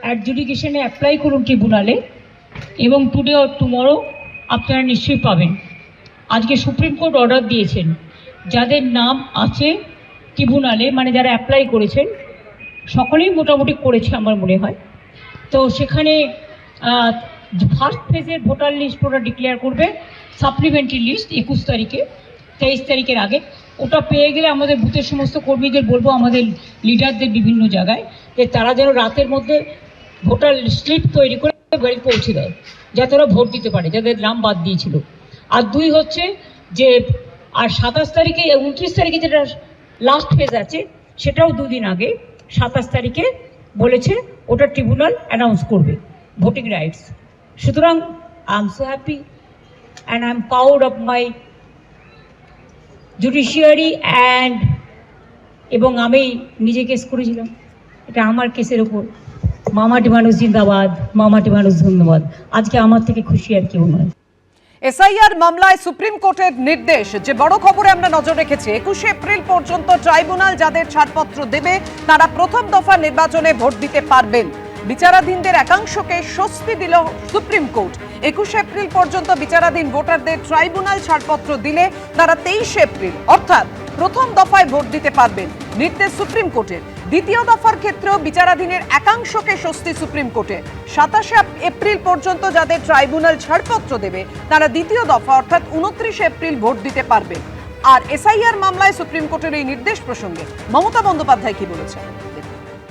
অ্যাডজুডিকেশনে apply করুন ট্রিব্যুনালে, এবং today or tomorrow আপনারা নিশ্চয়ই পাবেন। আজকে সুপ্রিম কোর্ট অর্ডার দিয়েছেন যাদের নাম আছে ট্রিব্যুনালে, মানে যারা অ্যাপ্লাই করেছেন, সকলেই মোটামুটি করেছে আমার মনে হয়। তো সেখানে ফার্স্ট ফেজের ভোটার লিস্ট ওরা ডিক্লেয়ার করবে, সাপ্লিমেন্টারি লিস্ট 21 তারিখে, 23 তারিখের আগে। ওটা পেয়ে গেলে আমাদের বুথের সমস্ত কর্মীদের বলবো, আমাদের লিডারদের বিভিন্ন জায়গায়, যে তারা যেন রাতের মধ্যে ভোটার স্লিপ তৈরি করে বাড়ি পৌঁছে দেয়, যাতে ওরা ভোট দিতে পারে, যাদের নাম বাদ দিয়েছিল। আর 2 হচ্ছে যে আর 27 তারিখে 29 তারিখে যেটা লাস্ট ফেজ আছে, সেটাও 2 দিন আগে 27 তারিখে বলেছে ওটা ট্রিব্যুনাল অ্যানাউন্স করবে ভোটিং রাইটস। সুতরাং I am so happy and I am proud of my judiciary এবং আমি নিজে কেস করেছিলাম, এটা আমার কেসের ওপর। মামাটি মানুষ জিন্দাবাদ, মামাটি মানুষ ধন্যবাদ। আজকে আমার থেকে খুশি আর কেউ নয়। এসআইআর মামলায় সুপ্রিম কোর্টের নির্দেশ, যে বড় খবরে আমরা নজর রেখেছি, 21 এপ্রিল পর্যন্ত ট্রাইব্যুনাল যাদের ছাড়পত্র দেবে তারা প্রথম দফা নির্বাচনে ভোট দিতে পারবেন। বিচারাধীনদের একাংশকে স্বস্তি দিল সুপ্রিম কোর্ট। 21 এপ্রিল পর্যন্ত বিচারাধীন ভোটারদের ট্রাইব্যুনাল ছাড়পত্র দিলে তারা 23 এপ্রিল অর্থাৎ প্রথম দফায় ভোট দিতে পারবেন, নির্দেশ সুপ্রিম কোর্টের। দ্বিতীয় দফার ক্ষেত্রেও বিচারাধীনের একাংশকে স্বস্তি সুপ্রিম কোর্টের। 27 এপ্রিল পর্যন্ত যাদের ট্রাইব্যুনাল ছাড়পত্র দেবে তারা দ্বিতীয় দফা অর্থাৎ 29 এপ্রিল ভোট দিতে পারবেন। আর এসআইআর মামলায় সুপ্রিম কোর্টের এই নির্দেশ প্রসঙ্গে মমতা বন্দ্যোপাধ্যায় কি বলেছেন?